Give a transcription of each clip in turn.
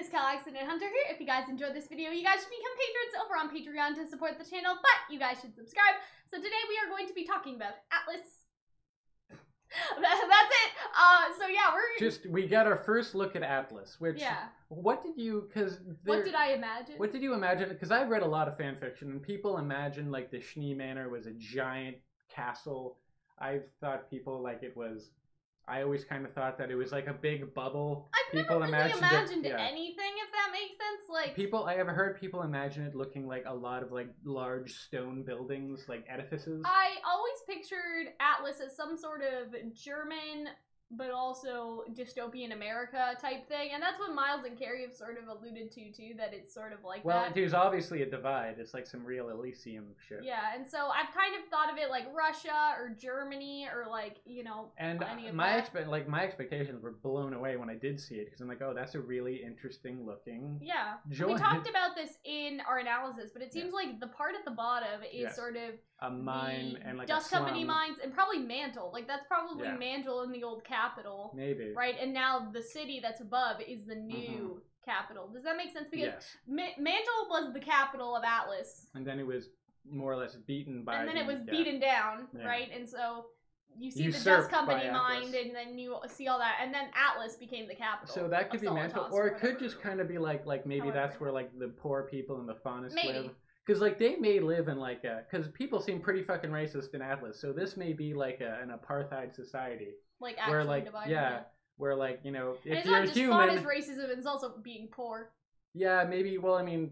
Calxiyn and Hunter here. If you guys enjoyed this video, you guys should become patrons over on Patreon to support the channel, but you guys should subscribe. So today we are going to be talking about Atlas. That's it. So yeah, we got our first look at Atlas, which what did you imagine? What did you imagine? Because I've read a lot of fan fiction and people imagine like the Schnee Manor was a giant castle. I thought people like it was. I always kind of thought that it was like a big bubble. I've never really imagined anything, if that makes sense. Like I ever heard people imagine it looking like a lot of like large stone buildings, like edifices. I always pictured Atlas as some sort of German, but also dystopian America type thing, and that's what Miles and Carrie have sort of alluded to too. That it's sort of like that. There's obviously a divide. It's like some real Elysium shit. Yeah, and so I've kind of thought of it like Russia or Germany or like And my expectations were blown away when I did see it because I'm like, oh, that's a really interesting looking. Yeah, we talked about this in our analysis, but it seems like the part at the bottom is sort of a mine and like dust company mines and probably Mantle. Like that's probably Mantle in the old capital. Maybe. Right, and now the city that's above is the new capital. Does that make sense? Because Mantle was the capital of Atlas. And then it was more or less beaten by. And then it was beaten down, right? And so you see the dust company mined, and then you see all that, and then Atlas became the capital. So that could be Mantle, or it could just kind of be like maybe that's where like the poor people in the Faunus live. Because, like, they may live in, like, because people seem pretty fucking racist in Atlas, so this may be, like, an apartheid society. Like, actually where, like, divided. Where, like, if you're human... it's not just Faunus racism, it's also being poor. Yeah, maybe, well, I mean,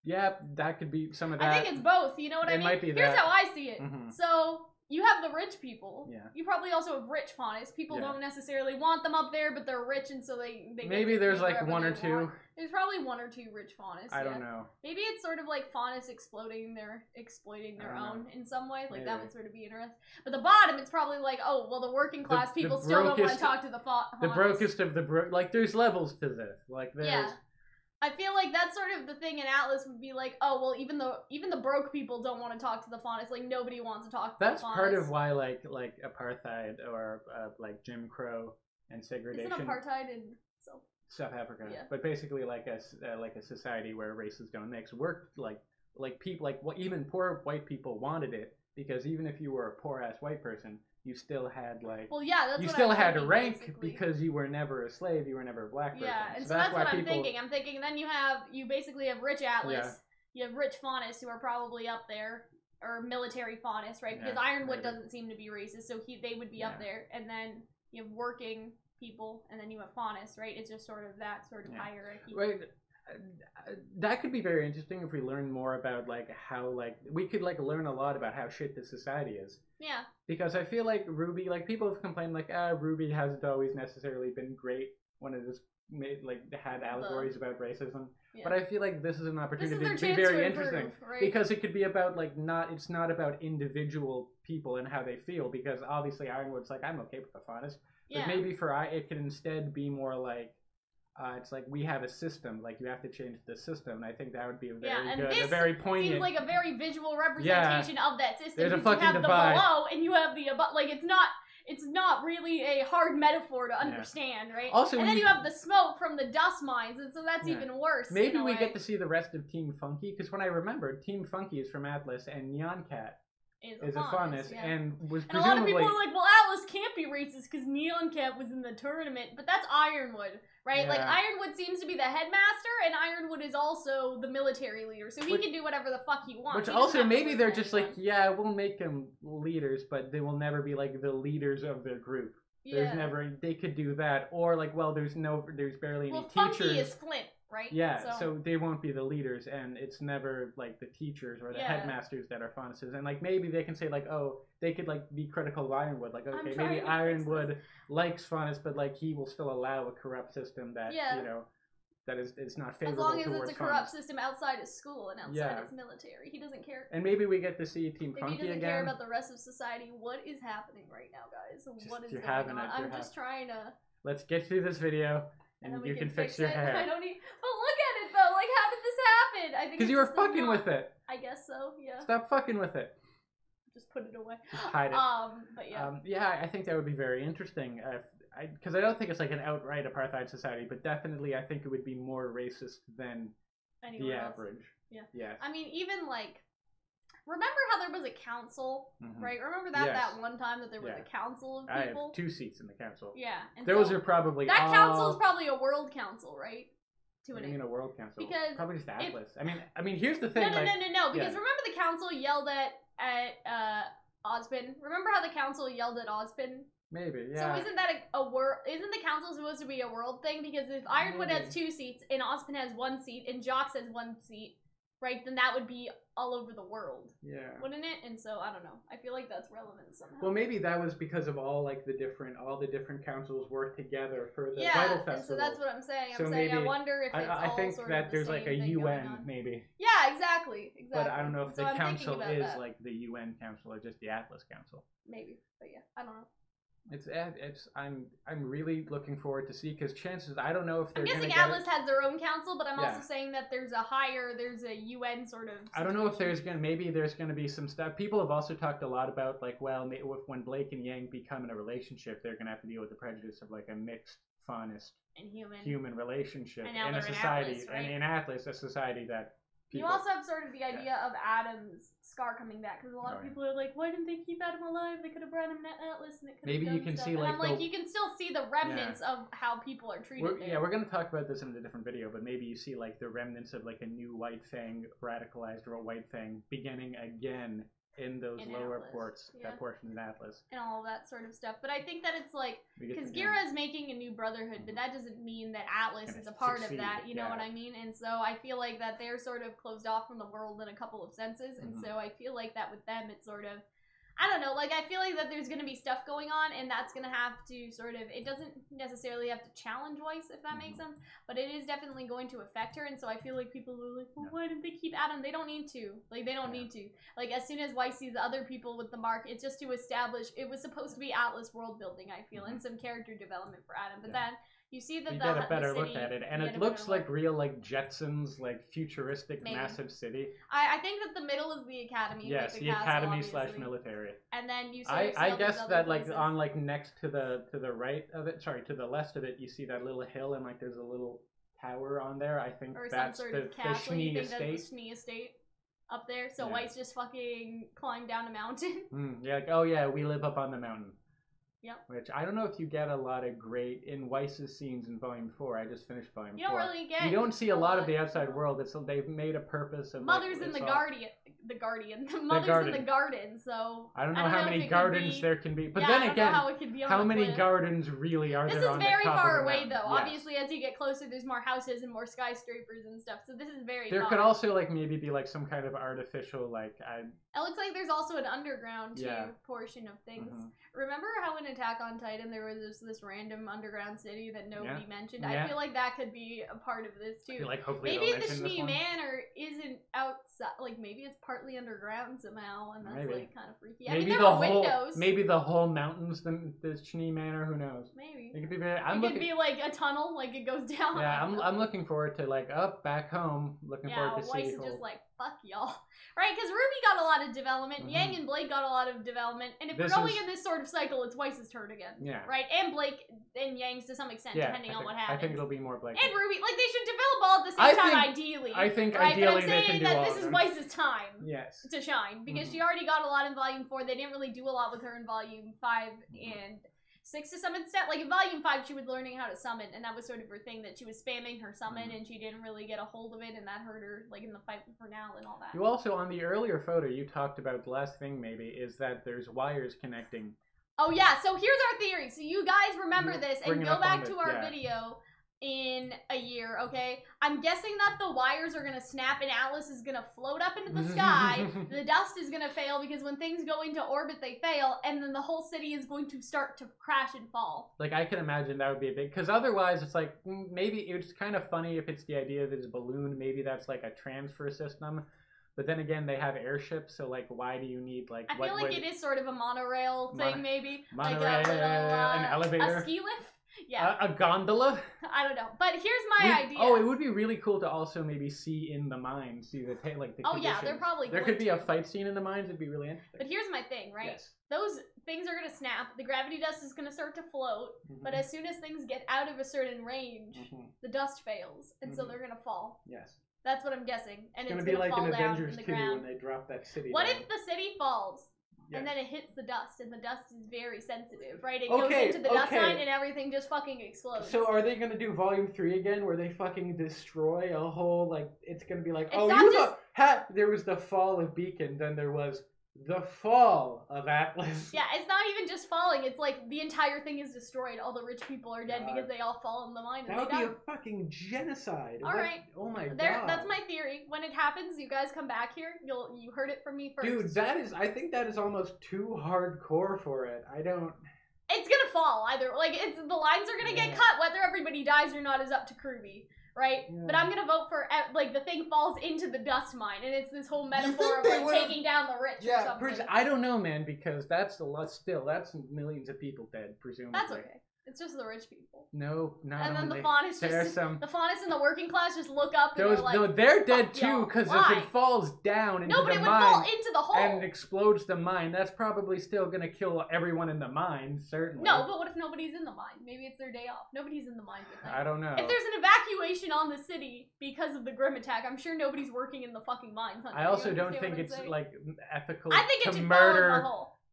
yeah, that could be some of that. I think it's both, you know what I mean? It might be Here's how I see it. So... you have the rich people. Yeah. You probably also have rich Faunus. People don't necessarily want them up there, but they're rich, and so they maybe there's like one or two. There's probably one or two rich Faunus. I don't know. Maybe it's sort of like Faunus exploiting exploiting their own in some way. Like that would sort of be interesting. But the bottom, it's probably like, oh, well, the working class people still don't want to talk to the Faunus. The brokest of the broke. Like there's levels to this. Like there's. I feel like that's sort of the thing in Atlas would be like, oh, well, even the broke people don't want to talk to the Faunus. Like, nobody wants to talk to the Faunus. That's part of why, like apartheid or, like, Jim Crow and segregation... Isn't apartheid in South Africa? Yeah. But basically, like a society where races don't mix worked, like people, like, well, even poor white people wanted it, because even if you were a poor-ass white person... you still had like that's you still had a rank because you were never a slave, you were never a black person. Yeah, and so that's what I'm thinking. I'm thinking then you basically have rich Atlas, you have rich Faunus who are probably up there, or military Faunus, right? Because Ironwood doesn't seem to be racist, so they would be up there, and then you have working people, and then you have Faunus, right? It's just sort of that sort of hierarchy. Right. That could be very interesting if we learn more about like how like we could like learn a lot about how shit this society is. Yeah. Because I feel like RWBY, like people have complained like RWBY hasn't always necessarily been great when it has made like had allegories about racism. Yeah. But I feel like this is an opportunity to be very interesting because it could be about like it's not about individual people and how they feel, because obviously Ironwood's like, I'm okay with the Faunus, but maybe for it could instead be more like. It's like we have a system, like you have to change the system, and I think that would be a very good, a very poignant. Seems like a very visual representation of that system. There's a fucking you have divide. The below and you have the above. Like it's not really a hard metaphor to understand, right? Also, and then you have the smoke from the dust mines, and so that's even worse. Maybe we get to see the rest of Team Funky, because when I remember, Team Funky is from Atlas, and Neon Cat is a Faunus, and was presumably... And a lot of people are like, well, Atlas can't be racist because Neon Cat was in the tournament, but that's Ironwood, right? Yeah. Like, Ironwood seems to be the headmaster, and Ironwood is also the military leader, so he can do whatever the fuck he wants. Which also, maybe they're just like, yeah, we'll make them leaders, but they will never be, like, the leaders of their group. There's never... They could do that, or, like, well, there's barely any teachers. Funky is Flint. Right? Yeah, so they won't be the leaders, and it's never like the teachers or the headmasters that are Faunuses. And like maybe they can say like, oh, they could like be critical of Ironwood, like okay, maybe Ironwood likes Faunus, but like he will still allow a corrupt system that that is not favorable towards Faunus. As long as it's a corrupt system outside of school and outside his military, he doesn't care. And maybe we get to see Team Funky again. He doesn't care about the rest of society. What is happening right now, guys? What is going on? I'm just trying to. Let's get through this video. And you can fix your hair. I don't need. But look at it though. Like, how did this happen? I think because you were fucking with it. I guess so. Yeah. Stop fucking with it. Just put it away. Just hide it. But yeah. I think that would be very interesting. because I don't think it's like an outright apartheid society, but definitely I think it would be more racist than the average. Yeah. Yes. I mean, even like, remember how there was a council, right? Remember that one time that there was a council of people? I have 2 seats in the council. Yeah. And those are probably that council is probably a world council, right? What do you mean a world council? Because probably just Atlas. I mean, here's the thing. No. Because remember the council yelled at Ozpin. Remember how the council yelled at Ozpin? Maybe, yeah. So isn't that a world? Isn't the council supposed to be a world thing? Because if Ironwood has 2 seats and Ozpin has 1 seat and Jox has 1 seat, right? Then that would be all over the world. Yeah. Wouldn't it? And so I don't know. I feel like that's relevant somehow. Well, maybe that was because of all the different councils work together for the Vital Festival. And so that's what I'm saying. I'm saying I wonder if it's I think all that there's like a UN maybe. Yeah, exactly. But I don't know if the council is like the UN council or just the Atlas council. Maybe, but yeah, I don't know. I'm really looking forward to see, because chances, I don't know if they're. I'm guessing Atlas has their own council, but I'm also saying that there's a UN sort of situation. I don't know if there's gonna be some stuff. People have also talked a lot about like, well, when Blake and Yang become in a relationship, they're gonna have to deal with the prejudice of like a mixed faunist and human relationship in a society, Atlas, right? and in Atlas, a society that. You also have sort of the idea of Adam's scar coming back, because a lot of people are like, why didn't they keep Adam alive? They could have brought him in Atlas, and it could have maybe you can stuff. see like, and I'm like, you can still see the remnants of how people are treated there. Yeah, we're gonna talk about this in a different video, but maybe you see like the remnants of like a new White Fang, radicalized or White Fang, beginning again in those lower ports, that portion in Atlas, and all of that sort of stuff. But I think that it's like, because Gira is making a new brotherhood, but that doesn't mean that Atlas is a part of that. You know what I mean? And so I feel like that they're sort of closed off from the world in a couple of senses, and so I feel like that with them, it's sort of, I don't know, like, I feel like that there's going to be stuff going on, and that's going to have to sort of, it doesn't necessarily have to challenge Weiss, if that makes sense, but it is definitely going to affect her, and so I feel like people are like, well, why didn't they keep Adam? They don't need to. Like, they don't need to. Like, as soon as Weiss sees other people with the mark, it's just to establish, it was supposed to be Atlas world building, I feel, and some character development for Adam, but then you see that you get a better look at it, and it looks like real, like Jetsons, like futuristic, massive city. I think that the middle is the academy. Yes, like the academy / military. And then you. I guess that like on like next to the right of it, sorry, to the left of it, you see that little hill, and like there's a little tower on there. I think that's the Schnee estate. That's the Schnee estate up there. So Weiss just fucking climbed down a mountain. Yeah, like, oh yeah, we live up on the mountain. Yep. Which I don't know if you get a lot of great in Weiss's scenes in Volume 4. I just finished Volume 4. You don't really get. You don't see a lot of the outside world. They've made a purpose of. Mother's in the Guardian. The Mother's in the garden. So I don't know how many gardens there can be. But then again, how many gardens really are there? This is very far away, though. Obviously, as you get closer, there's more houses and more skyscrapers and stuff. So this is very. There could also like maybe be like some kind of artificial like. It looks like there's also an underground portion of things. Remember how in Attack on Titan there was this random underground city that nobody mentioned? I feel like that could be a part of this too. I feel like hopefully maybe the Schnee Manor isn't outside. Like maybe it's partly underground somehow, and that's like kind of freaky. Maybe I mean, there are windows. Maybe the whole mountains, the Schnee Manor. Who knows? Maybe it could be very. It could be like a tunnel, like it goes down. Yeah, I'm looking forward to like back home. Looking forward to Weiss is just like fuck y'all. Right, because RWBY got a lot of development, Yang and Blake got a lot of development, and if we're going in this sort of cycle, it's Weiss's turn again. Yeah. Right, and Blake and Yang's to some extent, depending on what happens. I think it'll be more Blake. And RWBY, like they should develop all at the same time, ideally. I think ideally but I'm they can do that all this is Weiss's time. Yes. To shine, because she already got a lot in Volume 4. They didn't really do a lot with her in Volume 5 and 6 to some extent. Like in Volume 5, she was learning how to summon, and that was sort of her thing, that she was spamming her summon, and she didn't really get a hold of it, and that hurt her, like in the fight with Vernal and all that. You also, on the earlier photo, you talked about, the last thing maybe, is that there's wires connecting. Oh yeah, so here's our theory. So you guys remember this, and go back to our video in a year, okay? I'm guessing that the wires are gonna snap and Atlas is gonna float up into the sky. The dust is gonna fail because when things go into orbit, they fail, and then the whole city is going to start to crash and fall. Like, I can imagine that would be a big, because otherwise it's like, maybe it's kind of funny if it's the idea that it's a balloon, maybe that's like a transfer system. But then again, they have airships, so like, why do you need like? I feel like it is sort of a monorail thing, maybe. Monorail, like a little, an elevator, a ski lift. Yeah. A gondola? I don't know. But here's my idea. Oh, it would be really cool to also maybe see in the mines, see the conditions. Yeah, they're probably There could be a fight scene in the mines. It'd be really interesting. But here's my thing, right? Yes. Those things are going to snap. The gravity dust is going to start to float. But as soon as things get out of a certain range, the dust fails. And so they're going to fall. Yes. That's what I'm guessing. And it's going to be like fall in down Avengers in the 2 ground. when they drop that city What down. if the city falls? Yes. And then it hits the dust, and the dust is very sensitive, right? It goes into the dust line, and everything just fucking explodes. So are they gonna do Volume 3 again, where they fucking destroy a whole, like, it's gonna be like, there was the fall of Beacon, then there was the fall of Atlas. Yeah, it's not even just falling, it's like the entire thing is destroyed. All the rich people are dead because they all fall in the mine and that would be a fucking genocide. Alright. Oh my god. That's my theory. When it happens, you guys come back here. You heard it from me first. Dude, I think that is almost too hardcore for it. It's gonna fall either. Like, the lines are gonna get cut. Whether everybody dies or not is up to RWBY. Right? Yeah. But I'm gonna vote for, like, the thing falls into the dust mine, and it's this whole metaphor of, like, taking down the rich or something. I don't know, man, because that's a lot still. That's millions of people dead, presumably. That's okay. It's just the rich people. No, not and then only. the faunists the faunists in the working class just look up and they're like, no, they're dead too, because if it falls down into the mine, it would fall into the hole and explodes the mine, that's probably still gonna kill everyone in the mine, certainly. No, but what if nobody's in the mine? Maybe it's their day off. Nobody's in the mines at night. I don't know. If there's an evacuation on the city because of the Grim attack, I'm sure nobody's working in the fucking mines. I also don't think it's like ethical to murder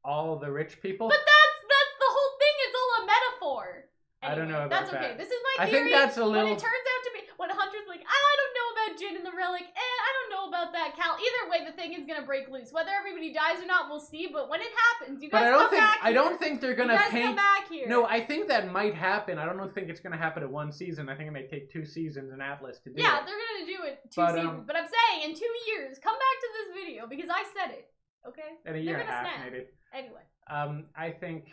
all the rich people. But that's the whole thing. It's all a metaphor. Anyway, I don't know about that's that. Okay. This is my theory. I think that's a little. When it turns out to be, when Hunter's like, I don't know about Jin and the Relic, I don't know about that Cal. Either way, the thing is gonna break loose. Whether everybody dies or not, we'll see. But when it happens, you guys come back here. I don't think they're gonna come back here. No, I think that might happen. I don't think it's gonna happen in one season. I think it may take 2 seasons in Atlas to do it. Yeah, they're gonna do it 2 seasons. But I'm saying in 2 years, come back to this video because I said it. Okay. In a year and a half, maybe. Anyway. I think.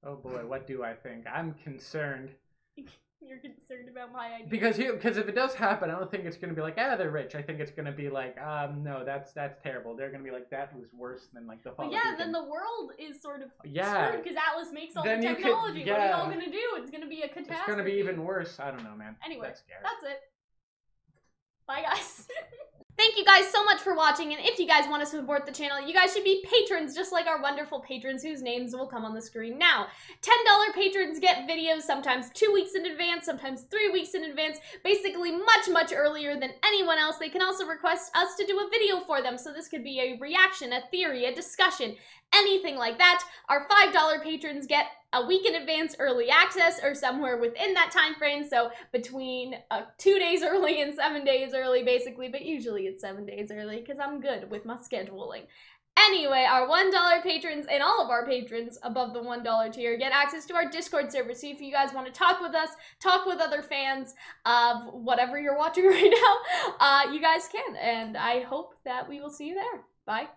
Oh boy, what do I think? I'm concerned. You're concerned about my idea. Because if it does happen, I don't think it's gonna be like, they're rich. I think it's gonna be like, no, that's terrible. They're gonna be like, that was worse than like the fall. But yeah, then the world is sort of screwed because Atlas makes all the technology. What are y'all gonna do? It's gonna be a catastrophe. It's gonna be even worse. I don't know, man. Anyway, that's it. Bye, guys. Thank you guys so much for watching, and if you guys want to support the channel, you guys should be patrons just like our wonderful patrons whose names will come on the screen now. $10 patrons get videos sometimes 2 weeks in advance, sometimes 3 weeks in advance, basically much earlier than anyone else. They can also request us to do a video for them, so this could be a reaction, a theory, a discussion, anything like that. Our $5 patrons get a week in advance early access or somewhere within that time frame, so between 2 days early and 7 days early basically, but usually it's 7 days early because I'm good with my scheduling. Anyway, our $1 patrons and all of our patrons above the $1 tier get access to our Discord server, so if you guys want to talk with us, talk with other fans of whatever you're watching right now, you guys can, and I hope that we will see you there. Bye.